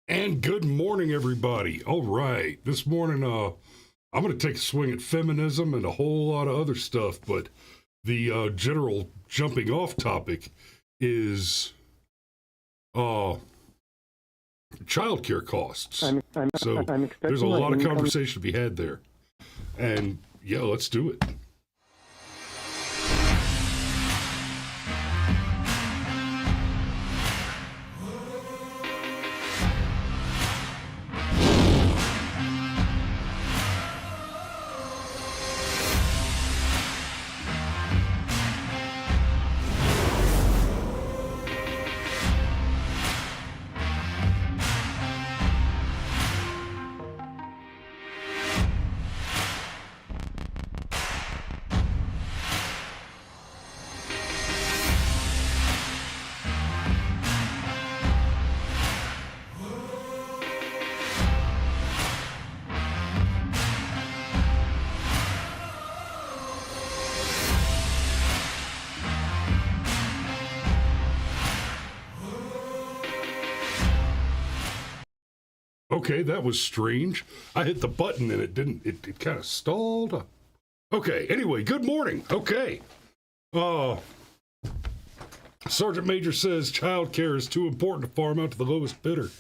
And good morning, everybody. All right, this morning, I'm going to take a swing at feminism and a whole lot of other stuff, but the general jumping off topic is childcare costs. So there's a lot of conversation to be had there. And yeah, let's do it. Okay, that was strange. I hit the button and it kind of stalled. Okay, anyway, good morning. Okay. Sergeant Major says childcare is too important to farm out to the lowest bidder.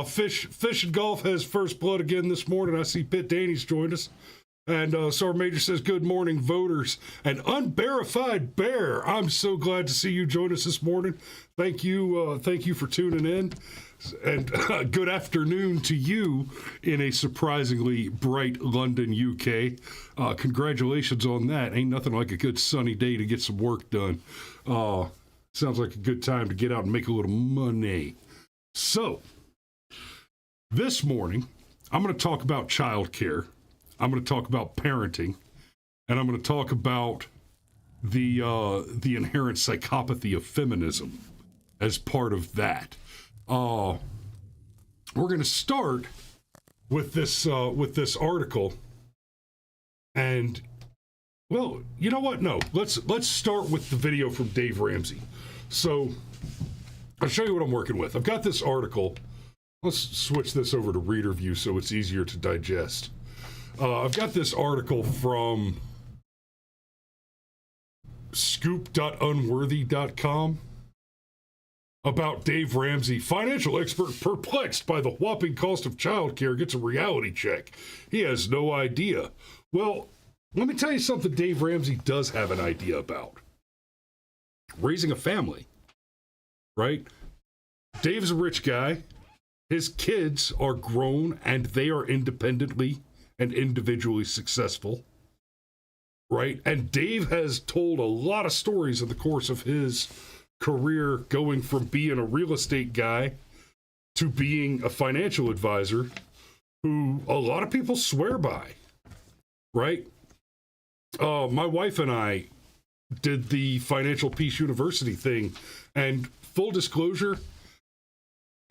Fish and Golf has first blood again this morning. I see Pitt Danny's joined us. And Sergeant Major says, good morning, voters. And Unverified Bear, I'm so glad to see you join us this morning. Thank you for tuning in. And good afternoon to you in a surprisingly bright London, UK. Congratulations on that. Ain't nothing like a good sunny day to get some work done. Sounds like a good time to get out and make a little money. So, this morning, I'm going to talk about childcare. I'm going to talk about parenting. And I'm going to talk about the inherent psychopathy of feminism as part of that. We're going to start with this article, and well, you know what? No, let's start with the video from Dave Ramsey. So I'll show you what I'm working with. I've got this article. Let's switch this over to reader view so it's easier to digest. I've got this article from scoop.unworthy.com. about Dave Ramsey, financial expert perplexed by the whopping cost of childcare gets a reality check. He has no idea. Well, let me tell you something Dave Ramsey does have an idea about. Raising a family, right? Dave's a rich guy. His kids are grown and they are independently and individually successful, right? And Dave has told a lot of stories in the course of his career, going from being a real estate guy to being a financial advisor who a lot of people swear by, right? My wife and I did the Financial Peace University thing, and full disclosure,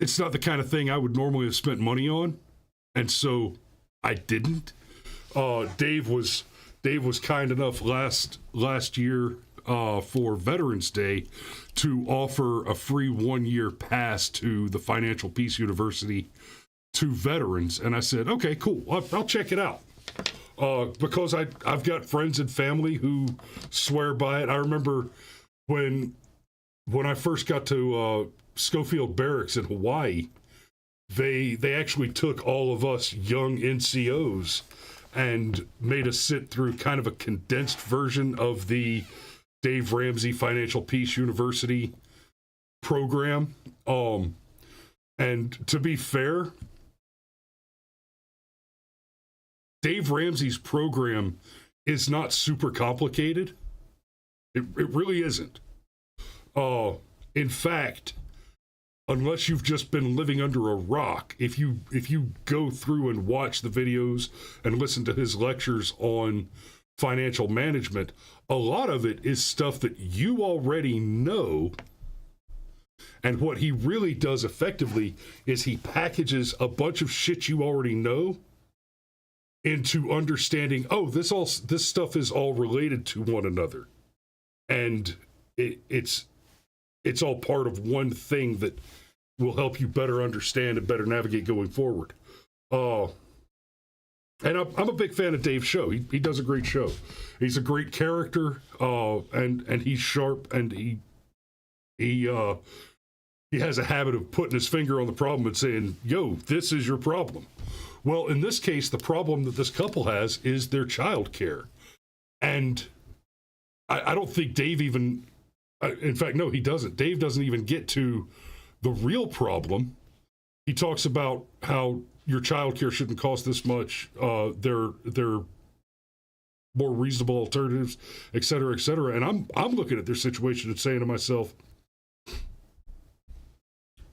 it's not the kind of thing I would normally have spent money on, and so I didn't. Dave was kind enough last year for Veterans Day to offer a free 1-year pass to the Financial Peace University to veterans. And I said, okay, cool. I'll check it out. Because I've got friends and family who swear by it. I remember when I first got to Schofield Barracks in Hawaii, they actually took all of us young NCOs and made us sit through kind of a condensed version of the Dave Ramsey Financial Peace University program. And to be fair, Dave Ramsey's program is not super complicated. It really isn't. In fact, unless you've just been living under a rock, if you go through and watch the videos and listen to his lectures on financial management, a lot of it is stuff that you already know. And what he really does effectively is he packages a bunch of shit you already know into understanding, oh, this stuff is all related to one another. And it's all part of one thing that will help you better understand and better navigate going forward. And I'm a big fan of Dave's show. He does a great show. He's a great character, and he's sharp, and he has a habit of putting his finger on the problem and saying, "Yo, this is your problem." Well, in this case, the problem that this couple has is their child care, and I don't think Dave even. In fact, no, he doesn't. Dave doesn't even get to the real problem. He talks about how your child care shouldn't cost this much. They're more reasonable alternatives, et cetera, et cetera. And I'm looking at their situation and saying to myself,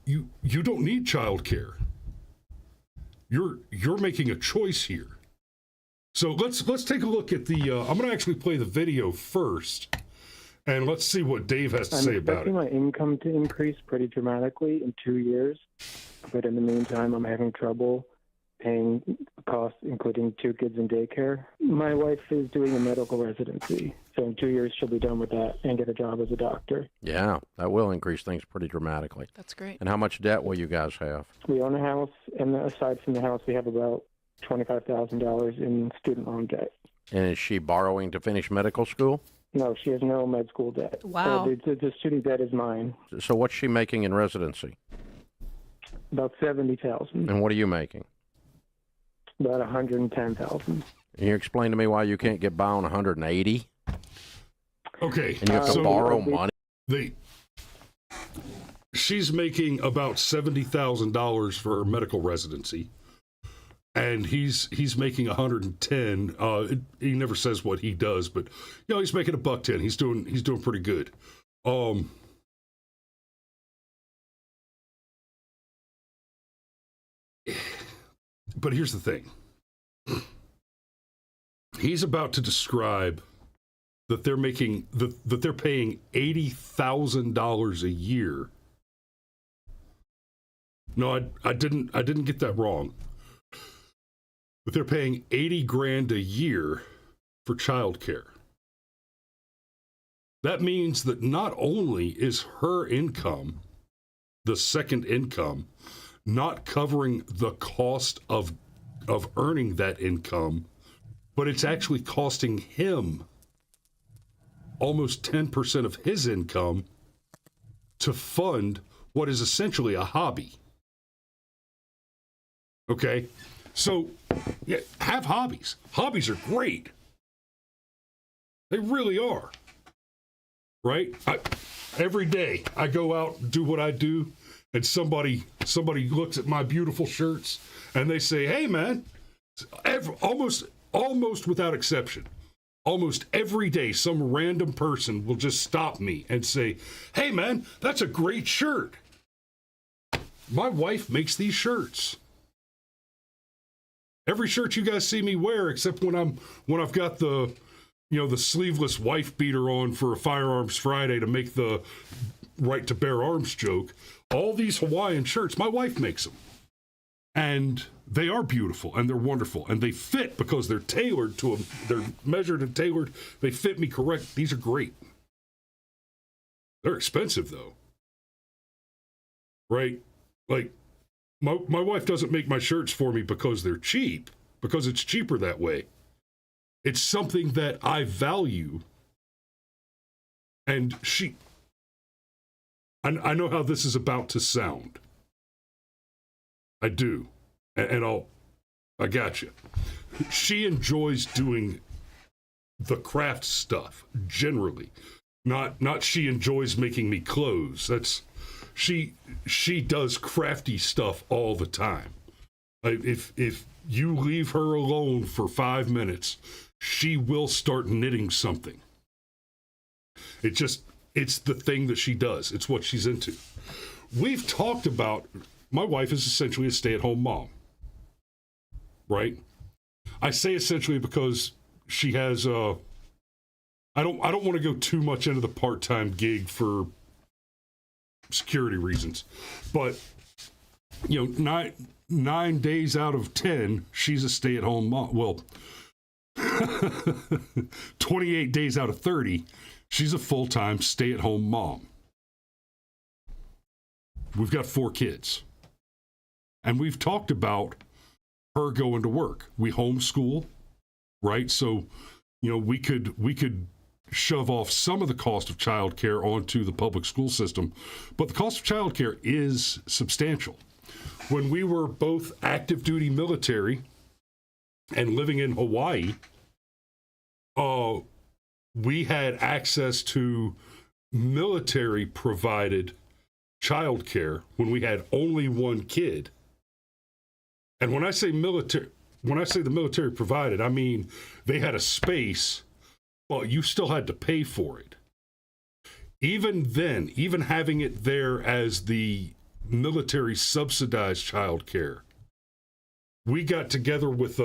you don't need child care. You're making a choice here. So let's take a look at the. I'm going to actually play the video first, and let's see what Dave has to say about it. I'm expecting my income to increase pretty dramatically in 2 years, but in the meantime, I'm having trouble paying costs, including 2 kids in daycare. My wife is doing a medical residency, so in 2 years she'll be done with that and get a job as a doctor. Yeah, that will increase things pretty dramatically. That's great. And how much debt will you guys have? We own a house, and aside from the house, we have about $25,000 in student loan debt. And is she borrowing to finish medical school? No, she has no med school debt. Wow. The student debt is mine. So what's she making in residency? About $70,000. And what are you making? About $110,000. Can you explain to me why you can't get by on 180? Okay. And you have to borrow money? She's making about $70,000 for her medical residency, and he's making 110. He never says what he does, but he's making $110. He's doing pretty good. But here's the thing. He's about to describe that they're making that they're paying $80,000 a year. No, I didn't get that wrong. But they're paying $80,000 a year for childcare. That means that not only is her income, the second income, not covering the cost of earning that income, but it's actually costing him almost 10% of his income to fund what is essentially a hobby. Okay? So, yeah, have hobbies. Hobbies are great. They really are. Right? Every day I go out and do what I do, and somebody looks at my beautiful shirts and they say, "Hey, man," almost without exception, almost every day some random person will just stop me and say, "Hey, man, that's a great shirt. My wife makes these shirts." Every shirt you guys see me wear, except when I've got the sleeveless wife beater on for a Firearms Friday to make the right to bear arms joke. All these Hawaiian shirts, my wife makes them. And they are beautiful and they're wonderful and they fit because they're tailored to them. They're measured and tailored. They fit me correct. These are great. They're expensive though. Right? Like, my wife doesn't make my shirts for me because they're cheap, because it's cheaper that way. It's something that I value. And I know how this is about to sound. I do. And I got you. She enjoys doing the craft stuff, generally. Not she enjoys making me clothes. She does crafty stuff all the time. If you leave her alone for 5 minutes, she will start knitting something. It's the thing that she does. It's what she's into. We've talked about, my wife is essentially a stay-at-home mom, right? I say essentially because she has I don't want to go too much into the part-time gig for security reasons, but 9 days out of 10, she's a stay-at-home mom. Well, 28 days out of 30, she's a full-time stay-at-home mom. we've got 4 kids. And we've talked about her going to work. We homeschool, right? So, we could shove off some of the cost of childcare onto the public school system, but the cost of childcare is substantial. When we were both active duty military and living in Hawaii, we had access to military provided childcare when we had only 1 kid. And when I say the military provided, I mean they had a space, but you still had to pay for it. Even then, even having it there as the military subsidized childcare, we got together with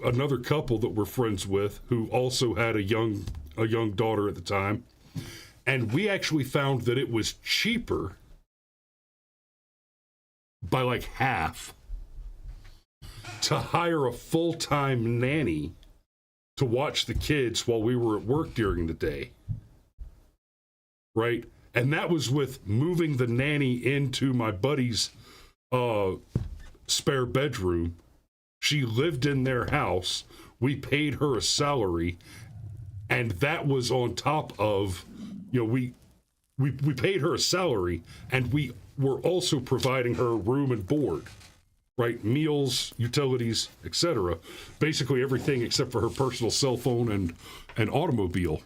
another couple that we're friends with who also had a young daughter at the time, and we actually found that it was cheaper by like half to hire a full-time nanny to watch the kids while we were at work during the day, right? And that was with moving the nanny into my buddy's spare bedroom. She lived in their house. We paid her a salary, and that was on top of, we paid her a salary, and we were also providing her room and board. Right, meals, utilities, etc. Basically everything except for her personal cell phone and automobile.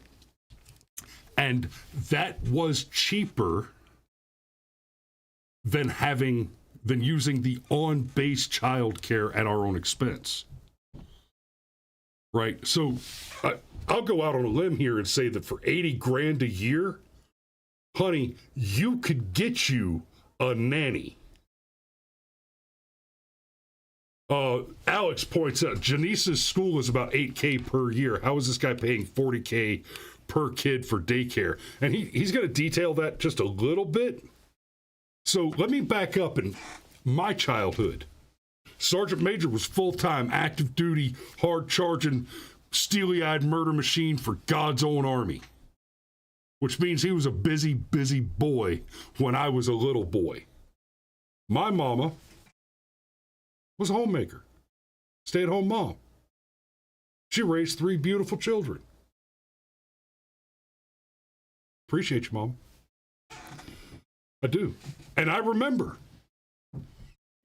And that was cheaper than using the on-base childcare at our own expense. Right, so I'll go out on a limb here and say that for $80,000 a year, honey, you could get you a nanny. Alex points out Janice's school is about $8,000 per year. How is this guy paying $40,000 per kid for daycare? And he's going to detail that just a little bit. So let me back up in my childhood. Sergeant Major was full-time, active duty, hard-charging, steely-eyed murder machine for God's own army. Which means he was a busy, busy boy when I was a little boy. My mama was a homemaker, stay-at-home mom. She raised 3 beautiful children. Appreciate you, Mom. I do. And I remember,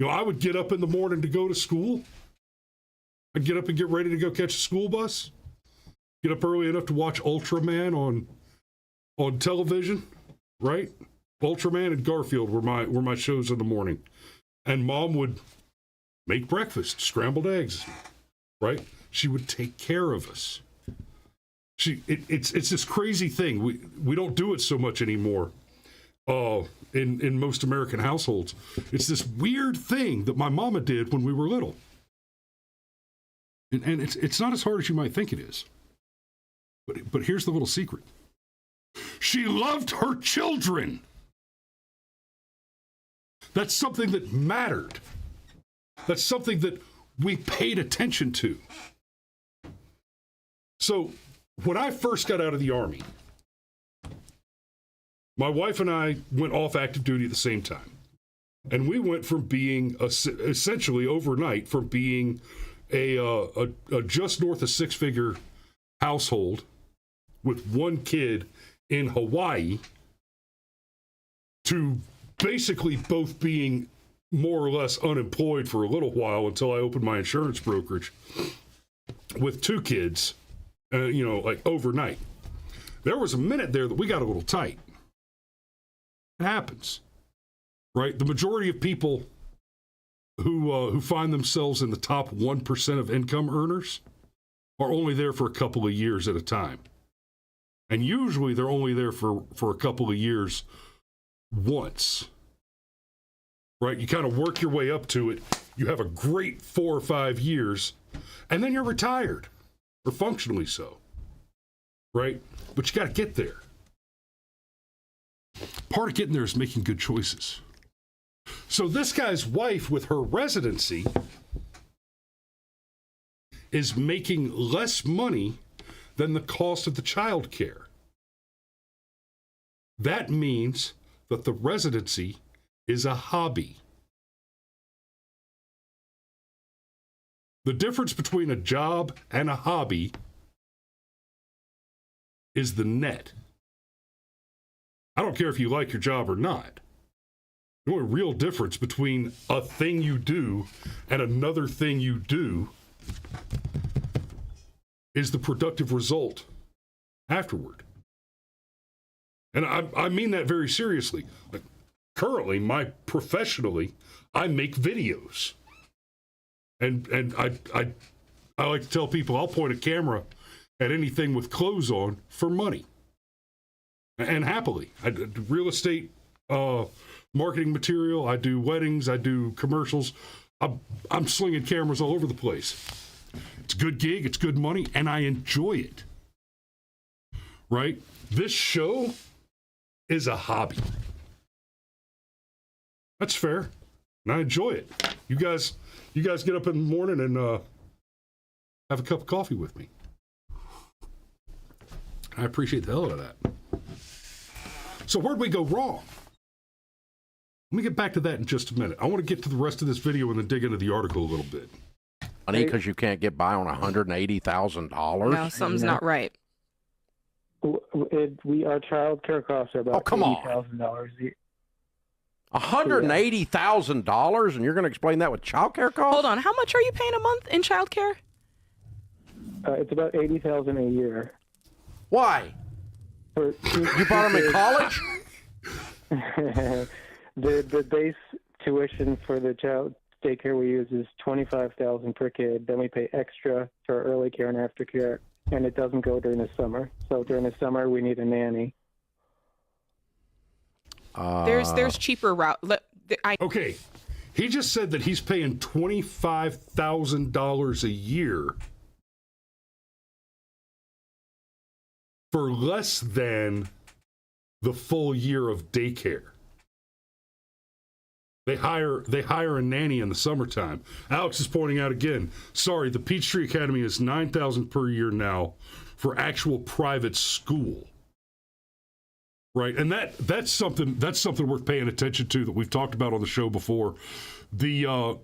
I would get up in the morning to go to school. I'd get up and get ready to go catch a school bus. Get up early enough to watch Ultraman on television, right? Ultraman and Garfield were my shows in the morning. And Mom would make breakfast, scrambled eggs, right? She would take care of us. It's this crazy thing. We don't do it so much anymore in most American households. It's this weird thing that my mama did when we were little. And it's not as hard as you might think it is. But here's the little secret. She loved her children. That's something that mattered. That's something that we paid attention to. So when I first got out of the Army, my wife and I went off active duty at the same time. And we went from being essentially overnight from being a just north of 6-figure household with 1 kid in Hawaii to basically both being more or less unemployed for a little while until I opened my insurance brokerage with 2 kids, like overnight. There was a minute there that we got a little tight. It happens, right? The majority of people who find themselves in the top 1% of income earners are only there for a couple of years at a time. And usually they're only there for a couple of years once. Right? You kind of work your way up to it. You have a great 4 or 5 years, and then you're retired, or functionally so. Right? But you got to get there. Part of getting there is making good choices. So this guy's wife, with her residency, is making less money than the cost of the child care. That means that the residency is a hobby. The difference between a job and a hobby is the net. I don't care if you like your job or not. The only real difference between a thing you do and another thing you do is the productive result afterward. And I mean that very seriously. Like, currently, professionally, I make videos. And I like to tell people I'll point a camera at anything with clothes on for money. And happily. I do real estate marketing material. I do weddings. I do commercials. I'm slinging cameras all over the place. It's a good gig. It's good money. And I enjoy it. Right? This show is a hobby. That's fair. And I enjoy it. You guys get up in the morning and have a cup of coffee with me. I appreciate the hell out of that. So where'd we go wrong? Let me get back to that in just a minute. I want to get to the rest of this video and then dig into the article a little bit. Money because you can't get by on $180,000? No, something's not right. Our child care costs are about $80,000 a year. $180,000, and you're going to explain that with child care costs? Hold on, how much are you paying a month in child care? It's about $80,000 a year. Why? You bought them in college? The base tuition for the child daycare we use is $25,000 per kid. Then we pay extra for early care and aftercare, and it doesn't go during the summer. So during the summer, we need a nanny. There's cheaper route. Okay, he just said that he's paying $25,000 a year for less than the full year of daycare. They hire a nanny in the summertime. Alex is pointing out again. Sorry, the Peachtree Academy is $9,000 per year now for actual private school. Right, and that's something worth paying attention to that we've talked about on the show before. The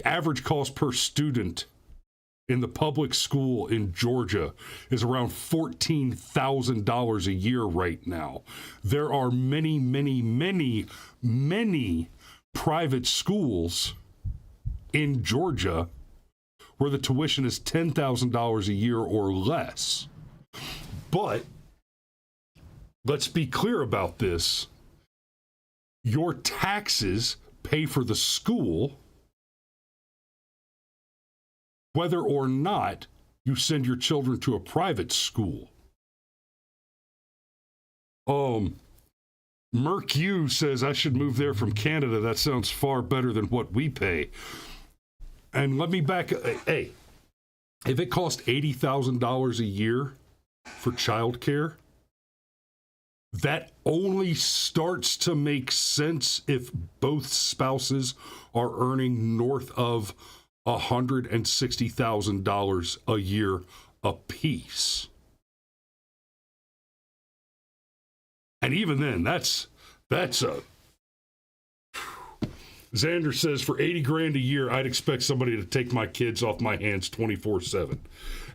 average cost per student in the public school in Georgia is around $14,000 a year right now. There are many, many, many, many private schools in Georgia where the tuition is $10,000 a year or less. But let's be clear about this. Your taxes pay for the school, whether or not you send your children to a private school. Merc U says I should move there from Canada. That sounds far better than what we pay. And let me back. Hey, if it cost $80,000 a year for childcare, that only starts to make sense if both spouses are earning north of $160,000 a year apiece. And even then, that's a... Xander says, for $80,000 a year, I'd expect somebody to take my kids off my hands 24/7.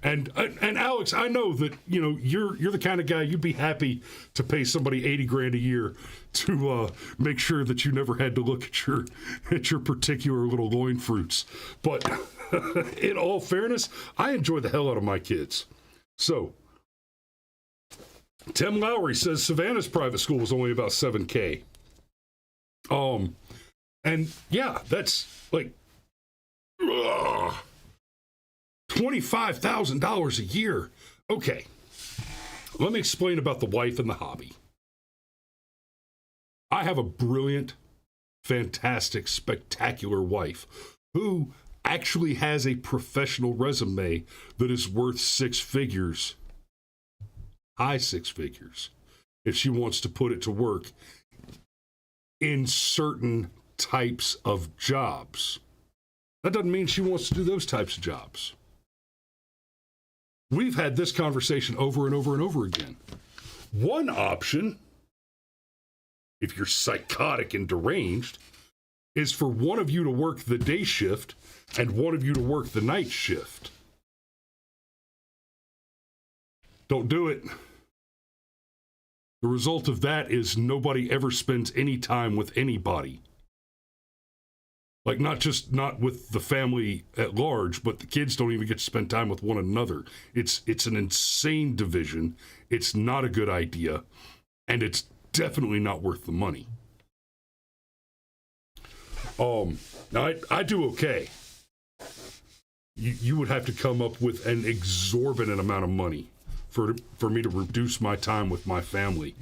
And Alex, I know that you're the kind of guy you'd be happy to pay somebody $80,000 a year to make sure that you never had to look at your particular little loin fruits. But in all fairness, I enjoy the hell out of my kids. So Tim Lowry says Savannah's private school was only about $7,000. And yeah, that's like $25,000 a year. Okay, let me explain about the wife and the hobby. I have a brilliant, fantastic, spectacular wife who actually has a professional resume that is worth six figures, high six figures, if she wants to put it to work in certain types of jobs. That doesn't mean she wants to do those types of jobs. We've had this conversation over and over and over again. One option if you're psychotic and deranged, is for one of you to work the day shift and one of you to work the night shift. Don't do it. The result of that is nobody ever spends any time with anybody. Like, not with the family at large, but the kids don't even get to spend time with one another. It's an insane division. It's not a good idea, and it's definitely not worth the money. Now I do okay. You would have to come up with an exorbitant amount of money for me to reduce my time with my family,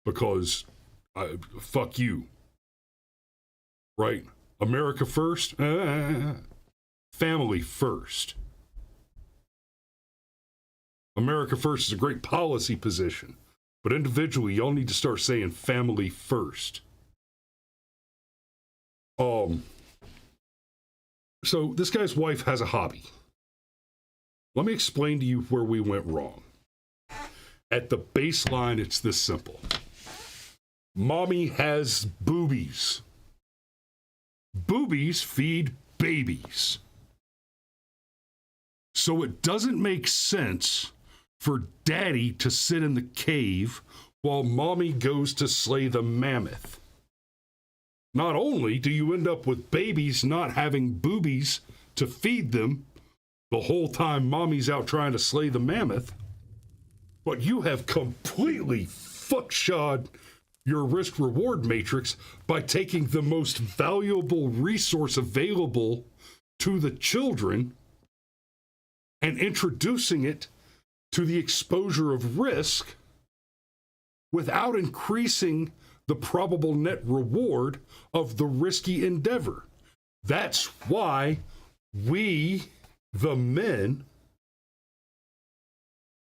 because fuck you, right? America first, family first. America first is a great policy position, but individually, y'all need to start saying family first. So this guy's wife has a hobby. Let me explain to you where we went wrong. At the baseline, it's this simple. Mommy has boobies. Boobies feed babies. So it doesn't make sense for daddy to sit in the cave while mommy goes to slay the mammoth. Not only do you end up with babies not having boobies to feed them the whole time mommy's out trying to slay the mammoth, but you have completely fuckshod your risk-reward matrix by taking the most valuable resource available to the children and introducing it to the exposure of risk without increasing the probable net reward of the risky endeavor. That's why we, the men,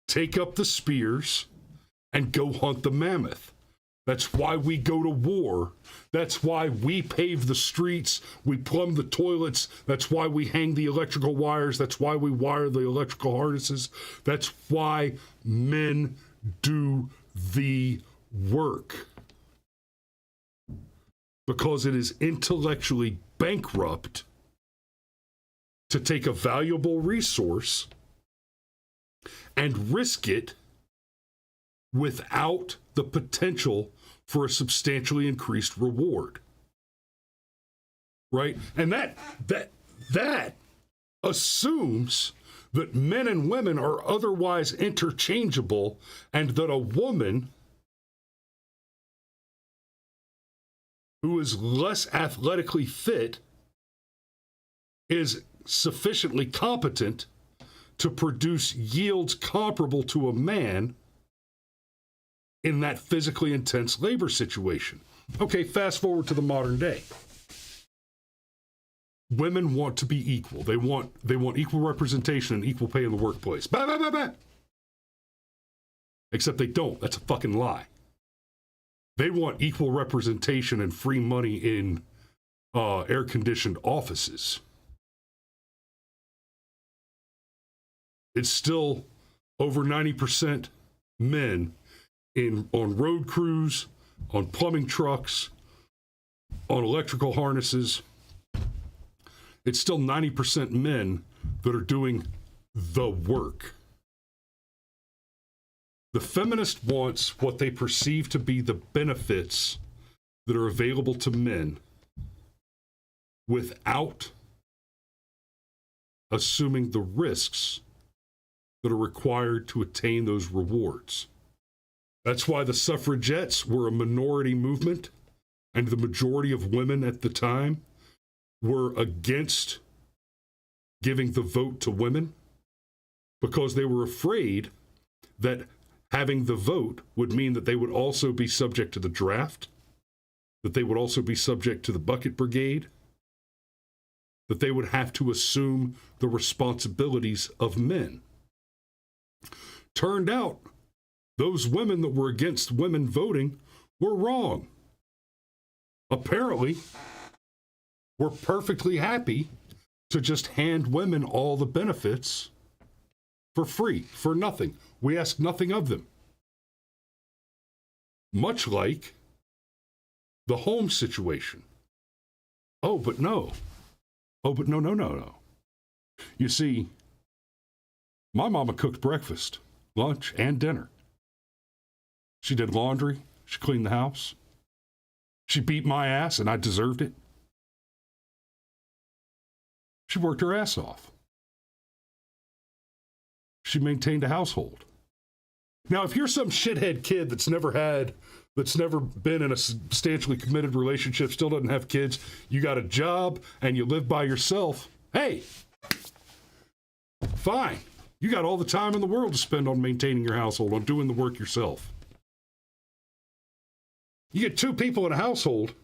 take up the spears and go hunt the mammoth. That's why we go to war. That's why we pave the streets, we plumb the toilets. That's why we hang the electrical wires. That's why we wire the electrical harnesses. That's why men do the work. Because it is intellectually bankrupt to take a valuable resource and risk it without the potential for a substantially increased reward. Right? And that assumes that men and women are otherwise interchangeable, and that a woman who is less athletically fit is sufficiently competent to produce yields comparable to a man in that physically intense labor situation. Okay, fast forward to the modern day. Women want to be equal. They want equal representation and equal pay in the workplace. Bah, bah, bah, bah. Except they don't. That's a fucking lie. They want equal representation and free money in air-conditioned offices. It's still over 90% men on road crews, on plumbing trucks, on electrical harnesses. It's still 90% men that are doing the work. The feminist wants what they perceive to be the benefits that are available to men without assuming the risks that are required to attain those rewards. That's why the suffragettes were a minority movement, and the majority of women at the time were against giving the vote to women, because they were afraid that having the vote would mean that they would also be subject to the draft, that they would also be subject to the bucket brigade, that they would have to assume the responsibilities of men. Turned out, those women that were against women voting were wrong. Apparently, we're perfectly happy to just hand women all the benefits for free, for nothing. We ask nothing of them. Much like the home situation. Oh, but no. Oh, but no. You see, my mama cooked breakfast, lunch, and dinner. She did laundry. She cleaned the house. She beat my ass, and I deserved it. She worked her ass off. She maintained a household. Now, if you're some shithead kid that's never been in a substantially committed relationship, still doesn't have kids, you got a job, and you live by yourself, hey, fine. You got all the time in the world to spend on maintaining your household, on doing the work yourself. You get two people in a household,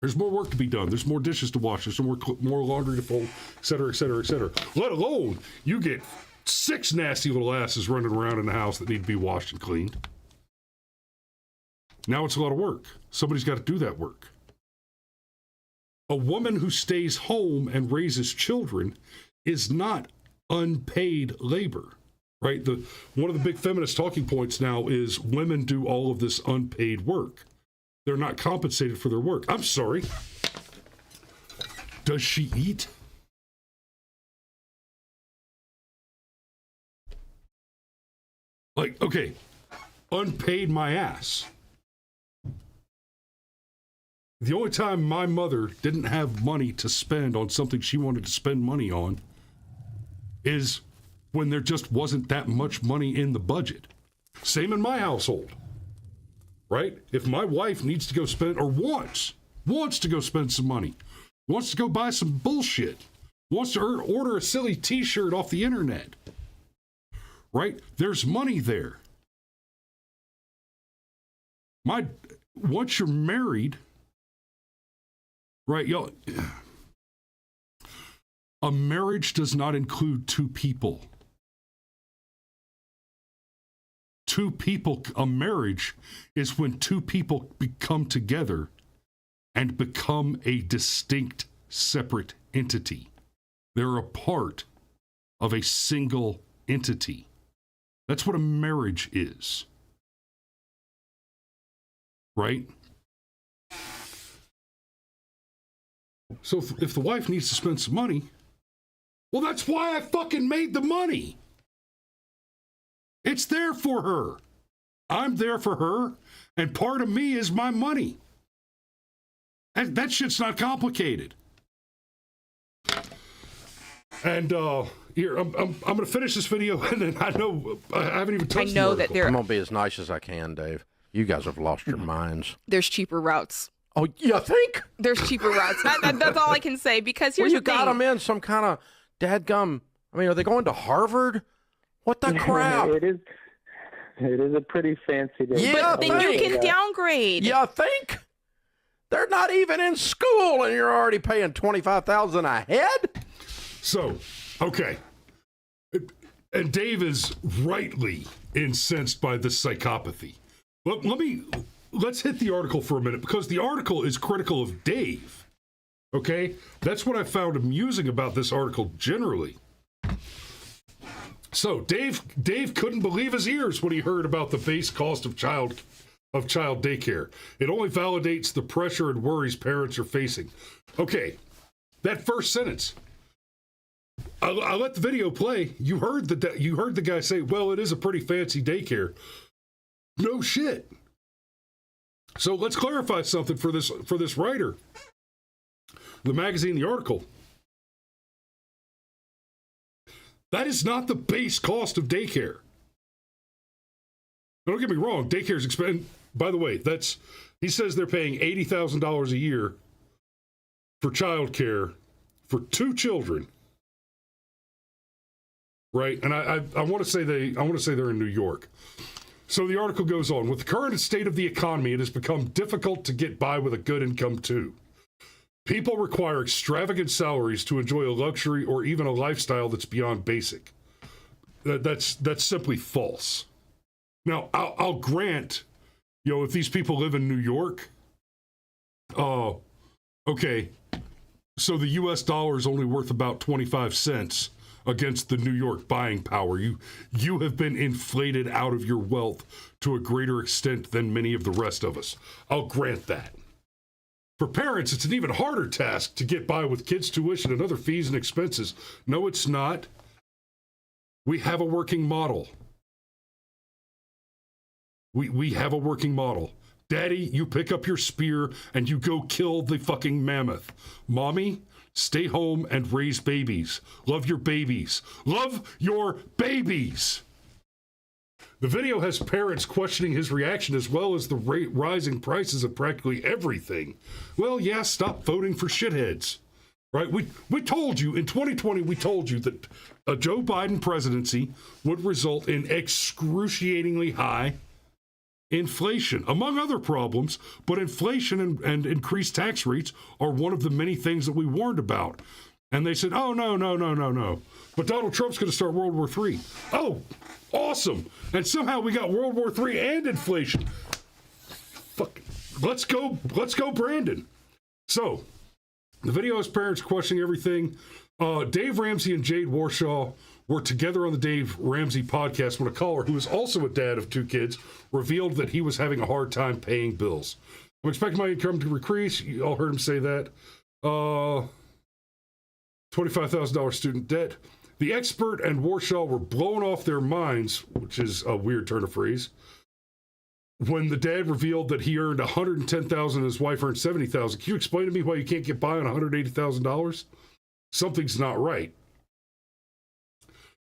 there's more work to be done. There's more dishes to wash. There's more laundry to fold, et cetera, et cetera, et cetera. Let alone, you get 6 nasty little asses running around in the house that need to be washed and cleaned. Now it's a lot of work. Somebody's got to do that work. A woman who stays home and raises children is not unpaid labor, right? One of the big feminist talking points now is women do all of this unpaid work. They're not compensated for their work. I'm sorry. Does she eat? Like, okay, unpaid my ass. The only time my mother didn't have money to spend on something she wanted to spend money on is when there just wasn't that much money in the budget. Same in my household, right? If my wife needs to go spend, or wants to go spend some money, wants to go buy some bullshit, wants to order a silly t-shirt off the internet, right? There's money there. Once you're married, right, y'all, a marriage does not include two people. Two people, a marriage is when two people come together and become a distinct, separate entity. They're a part of a single entity. That's what a marriage is. Right? So if the wife needs to spend some money, well, that's why I fucking made the money. It's there for her. I'm there for her, and part of me is my money. And that shit's not complicated. And here, I'm going to finish this video, and then I haven't even touched the article. I'm going to be as nice as I can, Dave. You guys have lost your minds. There's cheaper routes. Oh, you think? There's cheaper routes. That's all I can say, because here's you the thing. got them in some kind of dadgum. I mean, are they going to Harvard? What the crap? It is a pretty fancy day. Yeah, but then you can downgrade. You think? They're not even in school, and you're already paying $25,000 a head? So, okay. And Dave is rightly incensed by this psychopathy. Let's hit the article for a minute, because the article is critical of Dave. Okay? That's what I found amusing about this article generally. So Dave couldn't believe his ears when he heard about the base cost of child daycare. It only validates the pressure and worries parents are facing. Okay, that first sentence. I let the video play. You heard the guy say, "Well, it is a pretty fancy daycare." No shit. So let's clarify something for this writer. The magazine, the article. That is not the base cost of daycare. Don't get me wrong, daycare's expensive. By the way, he says they're paying $80,000 a year for childcare for 2 children. Right? And I want to say they're in New York. So the article goes on, with the current state of the economy, it has become difficult to get by with a good income too. People require extravagant salaries to enjoy a luxury or even a lifestyle that's beyond basic. That's simply false. Now, I'll grant, if these people live in New York, okay, so the U.S. dollar is only worth about 25 cents against the New York buying power. You have been inflated out of your wealth to a greater extent than many of the rest of us. I'll grant that. For parents, it's an even harder task to get by with kids' tuition and other fees and expenses. No, it's not. We have a working model. We have a working model. Daddy, you pick up your spear and you go kill the fucking mammoth. Mommy, stay home and raise babies. Love your babies. Love your babies. The video has parents questioning his reaction as well as the rising prices of practically everything. Well, yeah, stop voting for shitheads. Right? We told you, in 2020, we told you that a Joe Biden presidency would result in excruciatingly high inflation, among other problems, but inflation and increased tax rates are one of the many things that we warned about. And they said, oh, no. But Donald Trump's going to start World War III. Oh, awesome. And somehow we got World War III and inflation. Fuck. Let's go, Brandon. So, the video has parents questioning everything. Dave Ramsey and Jade Warshaw were together on the Dave Ramsey podcast when a caller, who is also a dad of 2 kids, revealed that he was having a hard time paying bills. I'm expecting my income to increase. You all heard him say that. $25,000 student debt. The expert and Warshaw were blown off their minds, which is a weird turn of phrase, when the dad revealed that he earned $110,000 and his wife earned $70,000. Can you explain to me why you can't get by on $180,000? Something's not right.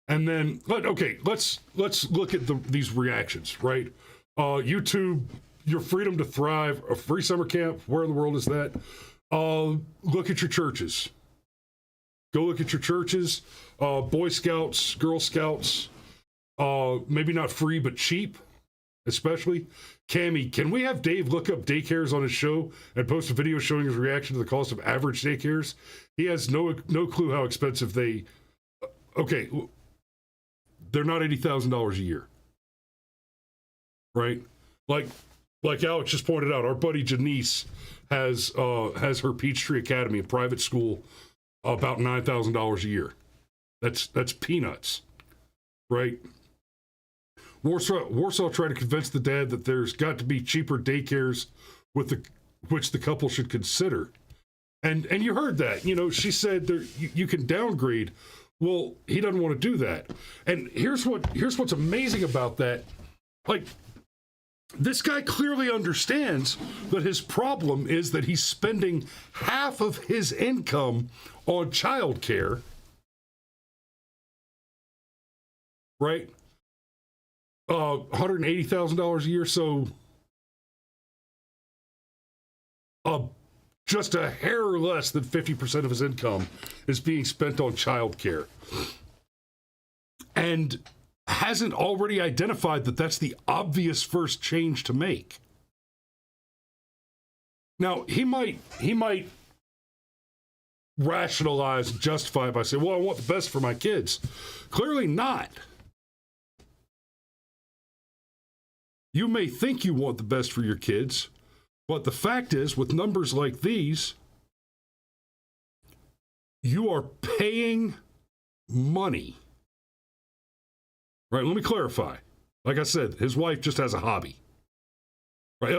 And then, okay, let's look at these reactions, right? YouTube, your freedom to thrive, a free summer camp. Where in the world is that? Look at your churches. Go look at your churches. Boy Scouts, Girl Scouts, maybe not free, but cheap, especially. Cammy, can we have Dave look up daycares on his show and post a video showing his reaction to the cost of average daycares? He has no clue how expensive they... Okay, they're not $80,000 a year, right? Like Alex just pointed out, our buddy Janice has her Peachtree Academy, a private school, about $9,000 a year. That's peanuts, right? Warsaw tried to convince the dad that there's got to be cheaper daycares which the couple should consider. And you heard that, she said you can downgrade. Well, he doesn't want to do that. And here's what's amazing about that. Like, this guy clearly understands that his problem is that he's spending half of his income on childcare, right? $180,000 a year, so just a hair less than 50% of his income is being spent on childcare, and hasn't already identified that that's the obvious first change to make. Now, he might rationalize and justify it by saying, well, I want the best for my kids. Clearly not. You may think you want the best for your kids, but the fact is, with numbers like these, you are paying money. Right, let me clarify. Like I said, his wife just has a hobby. Right?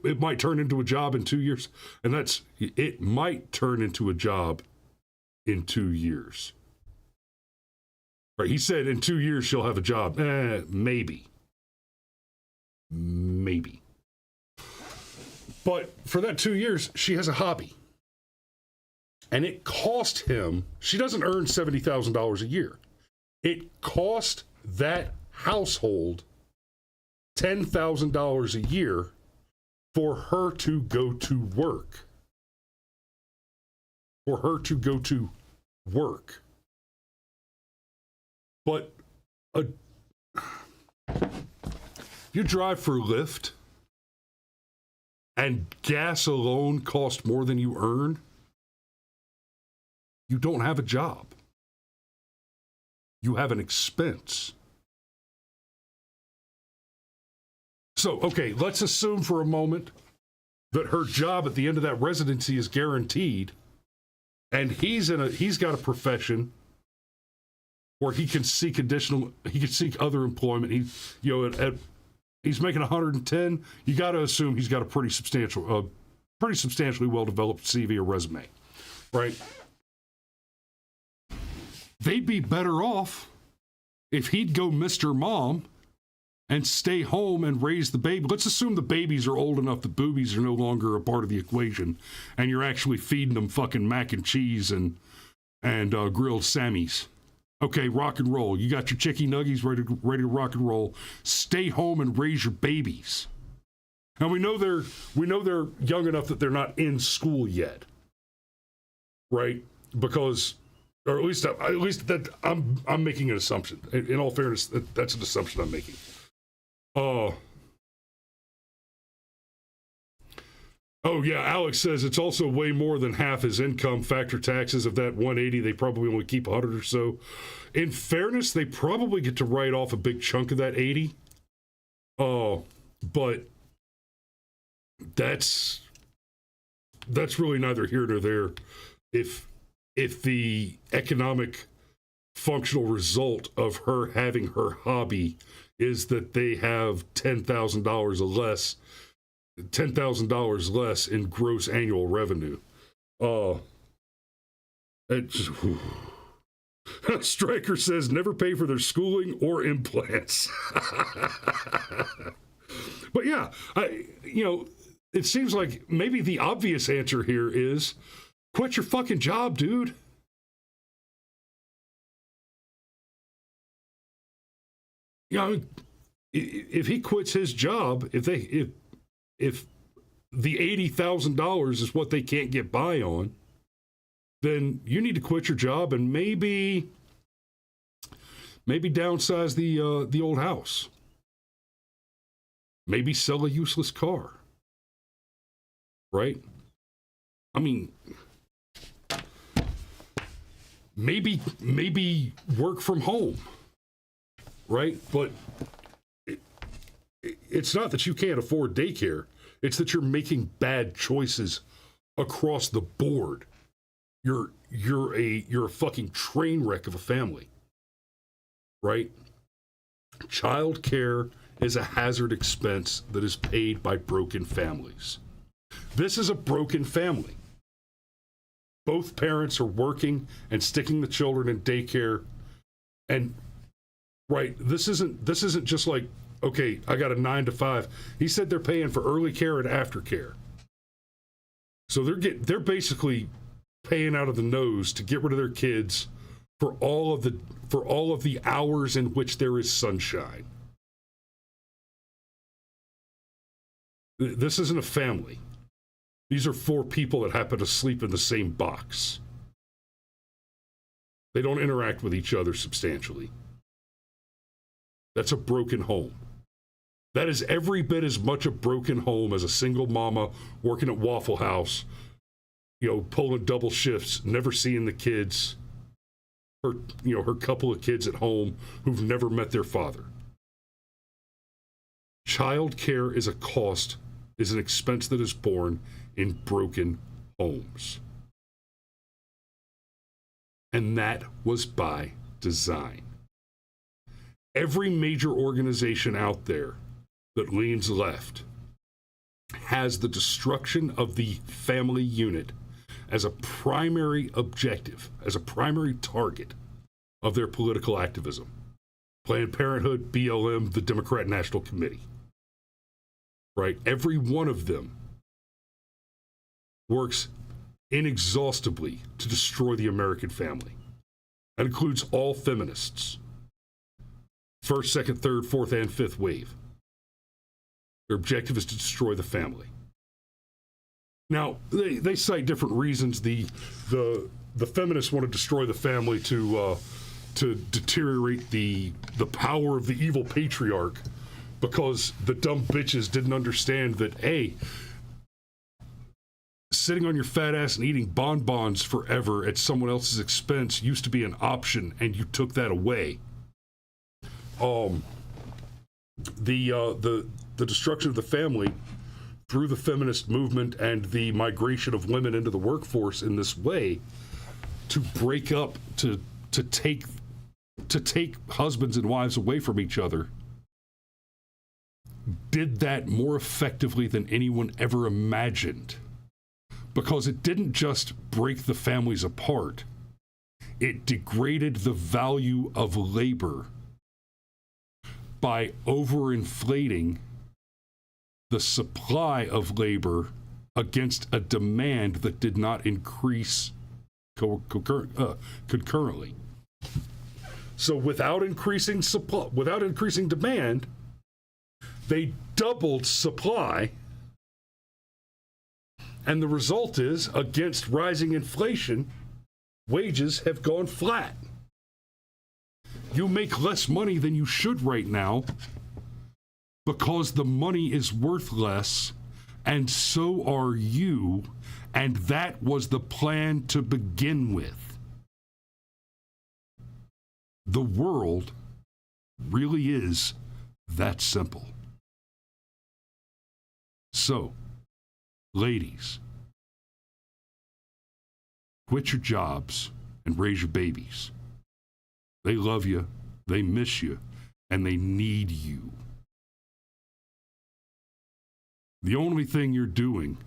It might turn into a job in 2 years. And it might turn into a job in 2 years. Right, he said in 2 years she'll have a job. Maybe. But for that 2 years, she has a hobby. And it cost him, she doesn't earn $70,000 a year. It cost that household $10,000 a year for her to go to work. But if you drive for Lyft and gas alone costs more than you earn, you don't have a job. You have an expense. So, okay, let's assume for a moment that her job at the end of that residency is guaranteed, and he's got a profession where he can seek other employment. He's making 110. You got to assume he's got a pretty substantial pretty substantially well-developed CV or resume, right? They'd be better off if he'd go Mr. Mom and stay home and raise the baby. Let's assume the babies are old enough that boobies are no longer a part of the equation, and you're actually feeding them fucking mac and cheese and grilled Sammies. Okay, rock and roll. You got your chicky nuggies ready to rock and roll. Stay home and raise your babies. And we know they're young enough that they're not in school yet, right? Because, or at least that I'm making an assumption. In all fairness, that's an assumption I'm making. Oh yeah, Alex says it's also way more than half his income. Factor taxes of that 180, they probably only keep 100 or so. In fairness, they probably get to write off a big chunk of that 80. But that's really neither here nor there. If the economic functional result of her having her hobby is that they have $10,000 less in gross annual revenue. Stryker says never pay for their schooling or implants. But yeah, it seems like maybe the obvious answer here is quit your fucking job, dude. If he quits his job, if the $80,000 is what they can't get by on, then you need to quit your job and maybe downsize the old house. Maybe sell a useless car. Right? I mean, maybe work from home. Right? But it's not that you can't afford daycare. It's that you're making bad choices across the board. You're a fucking train wreck of a family. Right? Childcare is a hazard expense that is paid by broken families. This is a broken family. Both parents are working and sticking the children in daycare. And right, this isn't just like, okay, I got a 9 to 5. He said they're paying for early care and aftercare. So they're basically paying out of the nose to get rid of their kids for all of the hours in which there is sunshine. This isn't a family. These are 4 people that happen to sleep in the same box. They don't interact with each other substantially. That's a broken home. That is every bit as much a broken home as a single mama working at Waffle House, pulling double shifts, never seeing the kids, her couple of kids at home who've never met their father. Childcare is an expense that is borne in broken homes. And that was by design. Every major organization out there that leans left has the destruction of the family unit as a primary objective, as a primary target of their political activism. Planned Parenthood, BLM, the Democrat National Committee. Right? Every one of them works inexhaustibly to destroy the American family. That includes all feminists. First, second, third, fourth, and fifth wave. Their objective is to destroy the family. Now, they cite different reasons. The feminists want to destroy the family to deteriorate the power of the evil patriarch, because the dumb bitches didn't understand that, hey, sitting on your fat ass and eating bonbons forever at someone else's expense used to be an option, and you took that away. The destruction of the family through the feminist movement and the migration of women into the workforce in this way to break up, to take husbands and wives away from each other, did that more effectively than anyone ever imagined because it didn't just break the families apart, it degraded the value of labor by overinflating the supply of labor against a demand that did not increase concurrently. So without increasing supply, without increasing demand, they doubled supply. And the result is, against rising inflation, wages have gone flat. You make less money than you should right now because the money is worth less, and so are you, and that was the plan to begin with. The world really is that simple. So, ladies, quit your jobs and raise your babies. They love you, they miss you, and they need you. The only thing you're doing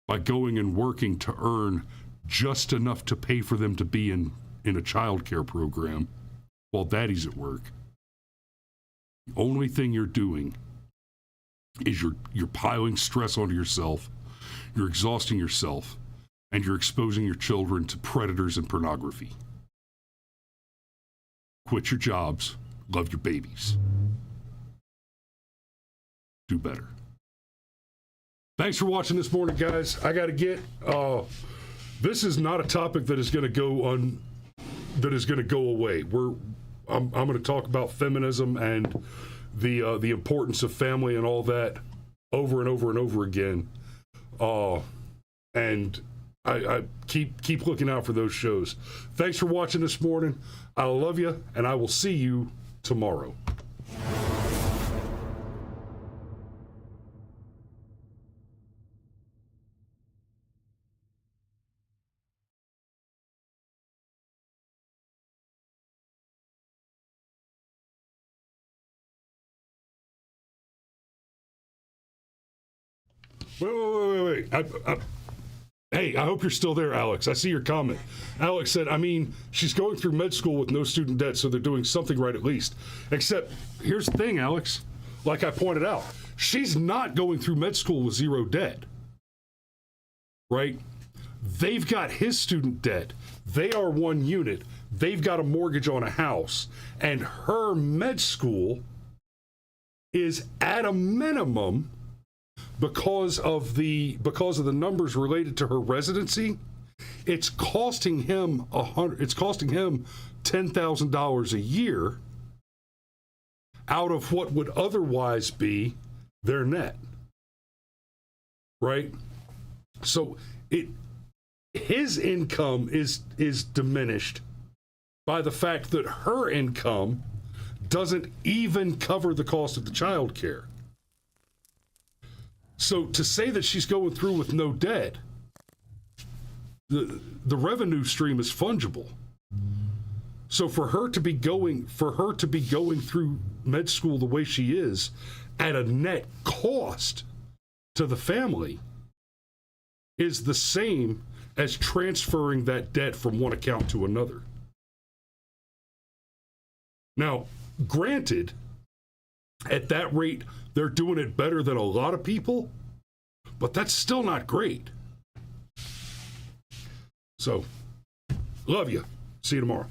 by going and working to earn just enough to pay for them to be in a childcare program while daddy's at work, the only thing you're doing is you're piling stress onto yourself, you're exhausting yourself, and you're exposing your children to predators and pornography. Quit your jobs, love your babies. Do better. Thanks for watching this morning, guys. I got to get. This is not a topic that is going to go away. I'm going to talk about feminism and the importance of family and all that over and over and over again. And I keep looking out for those shows. Thanks for watching this morning. I love you, and I will see you tomorrow. Wait. Hey, I hope you're still there, Alex. I see your comment. Alex said, she's going through med school with no student debt, so they're doing something right at least. Except, here's the thing, Alex. Like I pointed out, she's not going through med school with zero debt. Right? They've got his student debt. They are one unit. They've got a mortgage on a house. And her med school is at a minimum, because of the numbers related to her residency, it's costing him $10,000 a year out of what would otherwise be their net. Right? So his income is diminished by the fact that her income doesn't even cover the cost of the child care. So to say that she's going through with no debt, the revenue stream is fungible. So for her to be going through med school the way she is at a net cost to the family is the same as transferring that debt from one account to another. Now, granted, at that rate, they're doing it better than a lot of people, but that's still not great. So, love you. See you tomorrow.